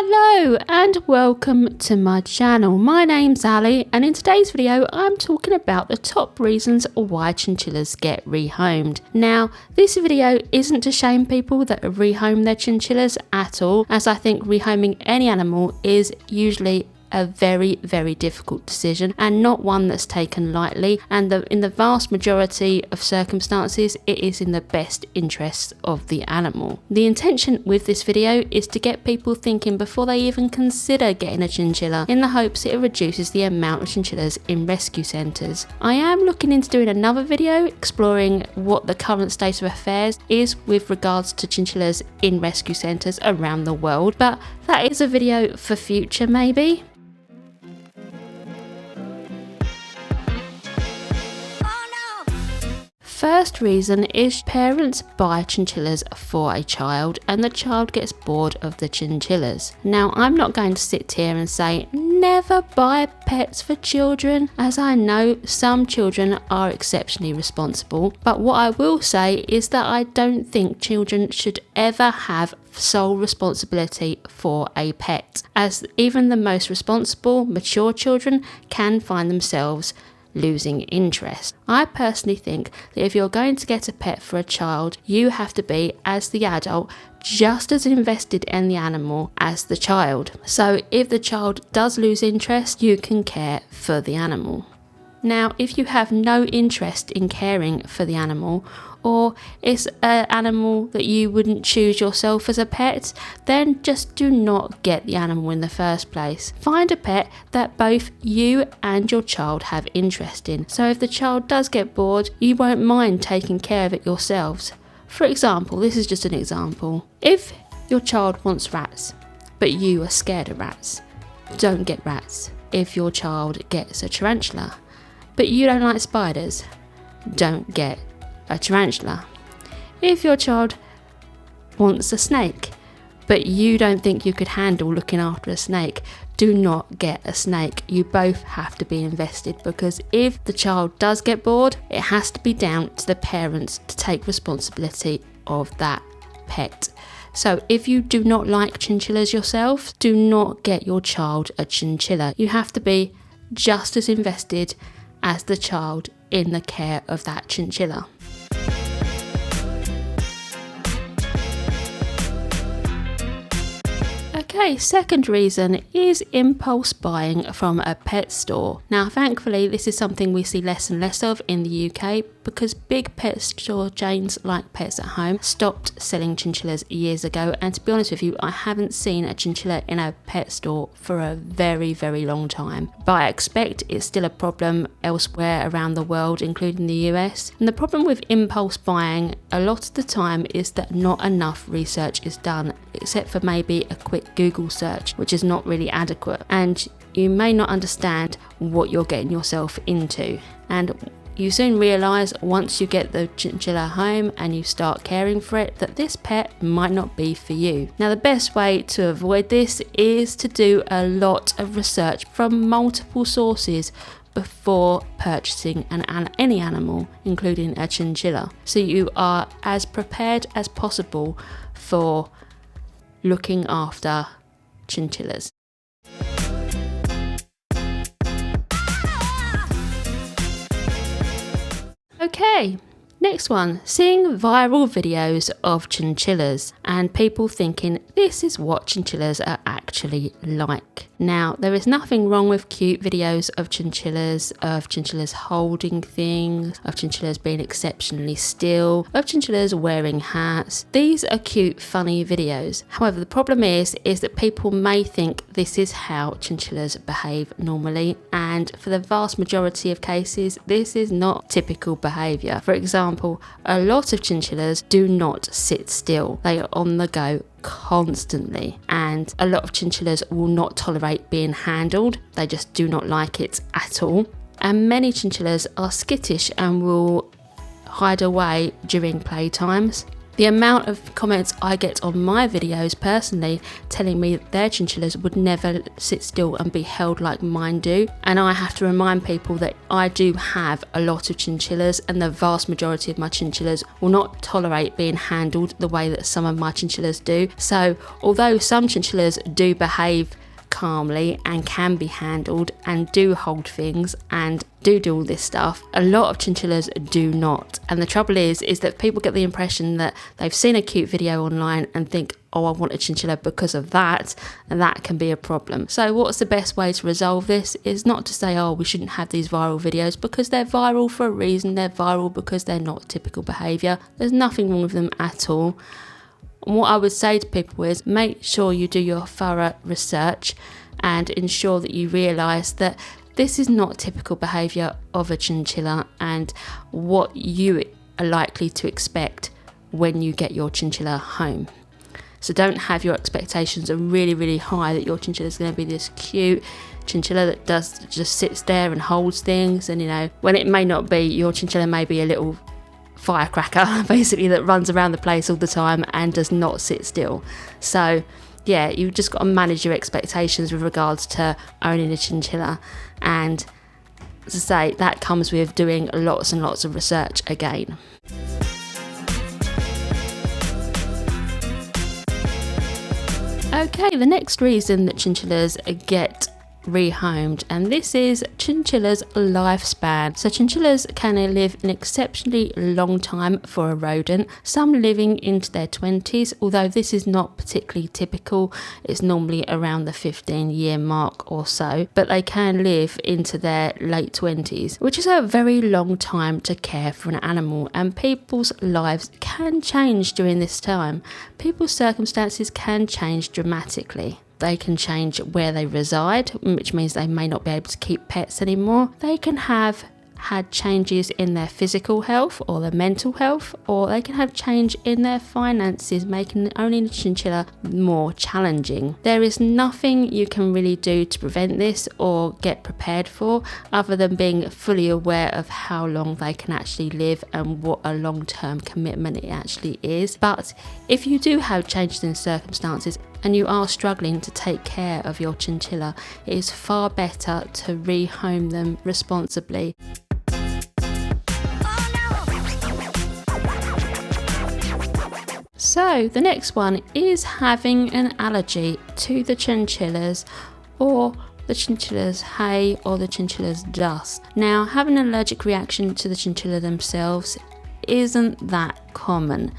Hello and welcome to my channel. My name's Ali and in today's video I'm talking about the top reasons why chinchillas get rehomed. Now this video isn't to shame people that rehome their chinchillas at all, as I think rehoming any animal is usually a very difficult decision and not one that's taken lightly, and in the vast majority of circumstances it is in the best interests of the animal. The intention with this video is to get people thinking before they even consider getting a chinchilla, in the hopes it reduces the amount of chinchillas in rescue centres. I am looking into doing another video exploring what the current state of affairs is with regards to chinchillas in rescue centres around the world, but that is a video for future maybe. First reason is parents buy chinchillas for a child and the child gets bored of the chinchillas. Now I'm not going to sit here and say never buy pets for children, as I know some children are exceptionally responsible, but what I will say is that I don't think children should ever have sole responsibility for a pet, as even the most responsible, mature children can find themselves losing interest. I personally think that if you're going to get a pet for a child, you have to be, as the adult, just as invested in the animal as the child. So if the child does lose interest, you can care for the animal. Now, if you have no interest in caring for the animal, or it's an animal that you wouldn't choose yourself as a pet, then just do not get the animal in the first place. Find a pet that both you and your child have interest in, so if the child does get bored, you won't mind taking care of it yourselves. For example, this is just an example. If your child wants rats, but you are scared of rats, don't get rats. If your child gets a tarantula, but you don't like spiders, don't get a tarantula. If your child wants a snake, but you don't think you could handle looking after a snake, do not get a snake. You both have to be invested, because if the child does get bored, it has to be down to the parents to take responsibility of that pet. So if you do not like chinchillas yourself, do not get your child a chinchilla. You have to be just as invested as the child in the care of that chinchilla. Okay, second reason is impulse buying from a pet store. Now thankfully this is something we see less and less of in the UK, because big pet store chains like Pets at Home stopped selling chinchillas years ago, and to be honest with you, I haven't seen a chinchilla in a pet store for a very long time. But I expect it's still a problem elsewhere around the world, including the US. And the problem with impulse buying a lot of the time is that not enough research is done, except for maybe a quick Google search, which is not really adequate, and you may not understand what you're getting yourself into. And you soon realise once you get the chinchilla home and you start caring for it, that this pet might not be for you. Now the best way to avoid this is to do a lot of research from multiple sources before purchasing any animal, including a chinchilla, so you are as prepared as possible for looking after chinchillas. Okay, next one, seeing viral videos of chinchillas and people thinking this is what chinchillas are actually like. Now, there is nothing wrong with cute videos of chinchillas holding things, of chinchillas being exceptionally still, of chinchillas wearing hats. These are cute, funny videos. However, the problem is that people may think this is how chinchillas behave normally, and for the vast majority of cases, this is not typical behaviour. For example, a lot of chinchillas do not sit still. They are on the go constantly, and a lot of chinchillas will not tolerate being handled. They just do not like it at all. And many chinchillas are skittish and will hide away during playtimes. The amount of comments I get on my videos personally telling me their chinchillas would never sit still and be held like mine do, and I have to remind people that I do have a lot of chinchillas, and the vast majority of my chinchillas will not tolerate being handled the way that some of my chinchillas do. So although some chinchillas do behave calmly and can be handled and do hold things and do all this stuff, a lot of chinchillas do not. And the trouble is that people get the impression that they've seen a cute video online and think, oh, I want a chinchilla because of that, and that can be a problem. So what's the best way to resolve this is not to say, oh, we shouldn't have these viral videos, because they're viral for a reason. They're viral because they're not typical behaviour. There's nothing wrong with them at all. And what I would say to people is make sure you do your thorough research and ensure that you realise that this is not typical behaviour of a chinchilla and what you are likely to expect when you get your chinchilla home. So don't have your expectations are really, really high that your chinchilla is going to be this cute chinchilla that just sits there and holds things, and when it may not be. Your chinchilla may be a little firecracker basically that runs around the place all the time and does not sit still. So yeah, you've just got to manage your expectations with regards to owning a chinchilla, and as I say, that comes with doing lots and lots of research again. Okay, the next reason that chinchillas get rehomed, and this is chinchillas' lifespan. So chinchillas can live an exceptionally long time for a rodent, some living into their 20s, although this is not particularly typical. It's normally around the 15-year mark or so, but they can live into their late 20s, which is a very long time to care for an animal, and people's lives can change during this time. People's circumstances can change dramatically. They can change where they reside, which means they may not be able to keep pets anymore. They can have had changes in their physical health or their mental health, or they can have change in their finances, making owning a chinchilla more challenging. There is nothing you can really do to prevent this or get prepared for, other than being fully aware of how long they can actually live and what a long-term commitment it actually is. But if you do have changes in circumstances and you are struggling to take care of your chinchilla, it is far better to rehome them responsibly. So the next one is having an allergy to the chinchillas, or the chinchilla's hay, or the chinchilla's dust. Now, having an allergic reaction to the chinchilla themselves isn't that common,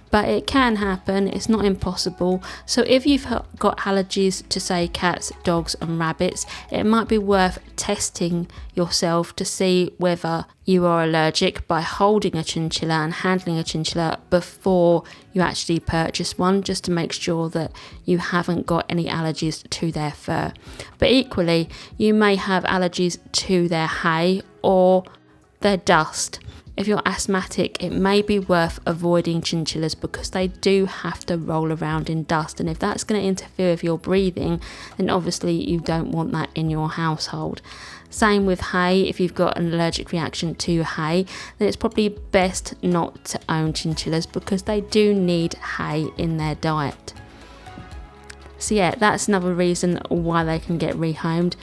but it can happen. It's not impossible. So if you've got allergies to, say, cats, dogs and rabbits, it might be worth testing yourself to see whether you are allergic by holding a chinchilla and handling a chinchilla before you actually purchase one, just to make sure that you haven't got any allergies to their fur. But equally, you may have allergies to their hay or their dust. If you're asthmatic, it may be worth avoiding chinchillas because they do have to roll around in dust, and if that's going to interfere with your breathing, then obviously you don't want that in your household. Same with hay. If you've got an allergic reaction to hay, then it's probably best not to own chinchillas because they do need hay in their diet. So yeah, that's another reason why they can get rehomed.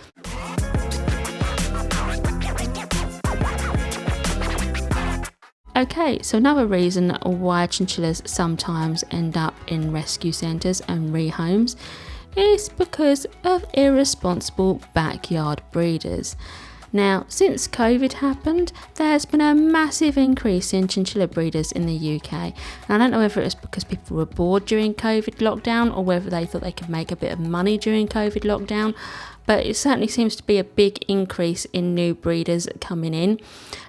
Okay, so another reason why chinchillas sometimes end up in rescue centres and rehomes is because of irresponsible backyard breeders. Now, since COVID happened, there's been a massive increase in chinchilla breeders in the UK. And I don't know whether it's because people were bored during COVID lockdown or whether they thought they could make a bit of money during COVID lockdown, but it certainly seems to be a big increase in new breeders coming in.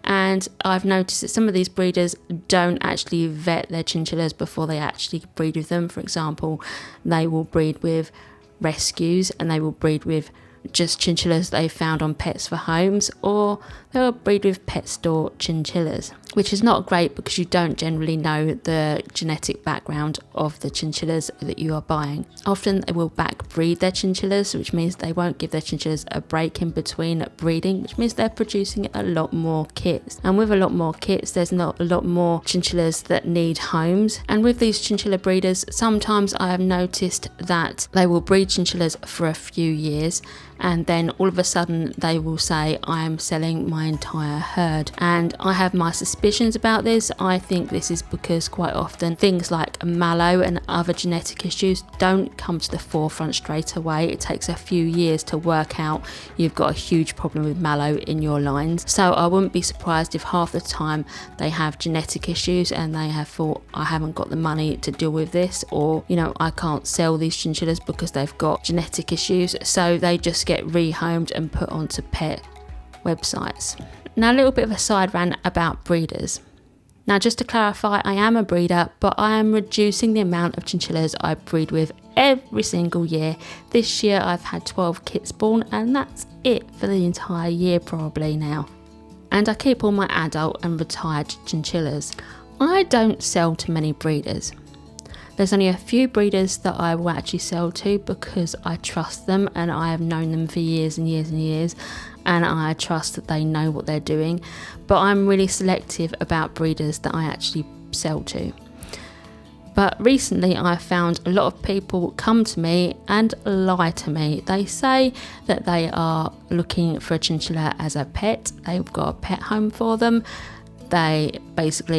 And I've noticed that some of these breeders don't actually vet their chinchillas before they actually breed with them. For example, they will breed with rescues and they will breed with just chinchillas they found on Pets for Homes, or they will breed with pet store chinchillas, which is not great because you don't generally know the genetic background of the chinchillas that you are buying. Often they will backbreed their chinchillas, which means they won't give their chinchillas a break in between breeding, which means they're producing a lot more kits. And with a lot more kits, there's not a lot more chinchillas that need homes. And with these chinchilla breeders, sometimes I have noticed that they will breed chinchillas for a few years, and then all of a sudden they will say, I am selling my entire herd. And I have my suspicions about this. I think this is because quite often things like mallow and other genetic issues don't come to the forefront straight away. It takes a few years to work out you've got a huge problem with mallow in your lines. So I wouldn't be surprised if half the time they have genetic issues and they have thought, I haven't got the money to deal with this, or I can't sell these chinchillas because they've got genetic issues, so they just get rehomed and put onto pet websites. Now, a little bit of a side rant about breeders. Now, just to clarify, I am a breeder, but I am reducing the amount of chinchillas I breed with every single year. This year I've had 12 kits born, and that's it for the entire year probably now. And I keep all my adult and retired chinchillas. I don't sell to many breeders. There's only a few breeders that I will actually sell to because I trust them and I have known them for years and years and years, and I trust that they know what they're doing. But I'm really selective about breeders that I actually sell to. But recently I found a lot of people come to me and lie to me. They say that they are looking for a chinchilla as a pet. They've got a pet home for them. They just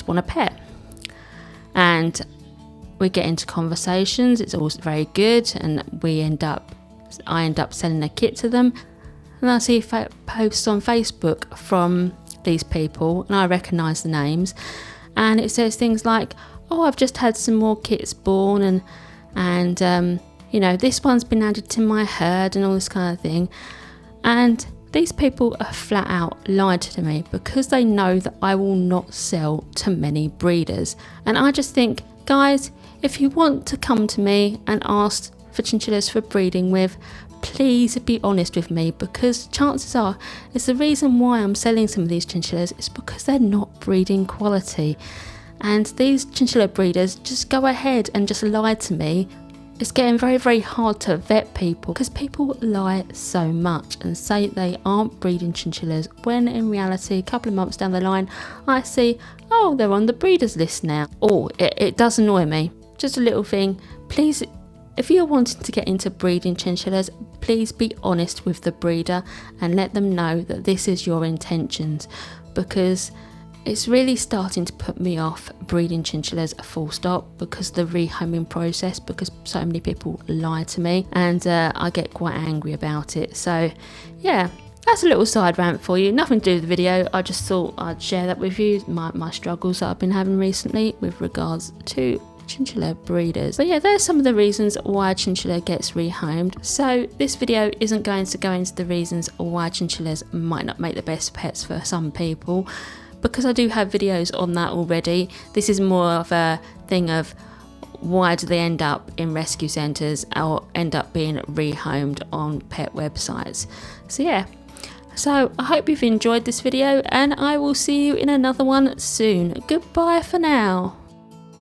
want a pet. And we get into conversations, it's all very good, and I end up selling a kit to them. And I see posts on Facebook from these people, and I recognise the names, and it says things like, oh, I've just had some more kits born, and this one's been added to my herd, and all this kind of thing. And these people are flat out lied to me because they know that I will not sell to many breeders. And I just think, guys, if you want to come to me and ask for chinchillas for breeding with, please be honest with me, because chances are it's the reason why I'm selling some of these chinchillas is because they're not breeding quality. And these chinchilla breeders just go ahead and just lie to me. It's getting very, very hard to vet people because people lie so much and say they aren't breeding chinchillas when in reality, a couple of months down the line, I see, oh, they're on the breeders list now. Oh, it does annoy me. Just a little thing. Please, if you're wanting to get into breeding chinchillas, please be honest with the breeder and let them know that this is your intentions, because it's really starting to put me off breeding chinchillas full stop because the rehoming process, because so many people lie to me and I get quite angry about it. So yeah, that's a little side rant for you. Nothing to do with the video. I just thought I'd share that with you, my struggles that I've been having recently with regards to chinchilla breeders. But yeah, there's some of the reasons why a chinchilla gets rehomed. So this video isn't going to go into the reasons why chinchillas might not make the best pets for some people, because I do have videos on that already. This is more of a thing of why do they end up in rescue centres or end up being rehomed on pet websites. So yeah, so I hope you've enjoyed this video and I will see you in another one soon. Goodbye for now.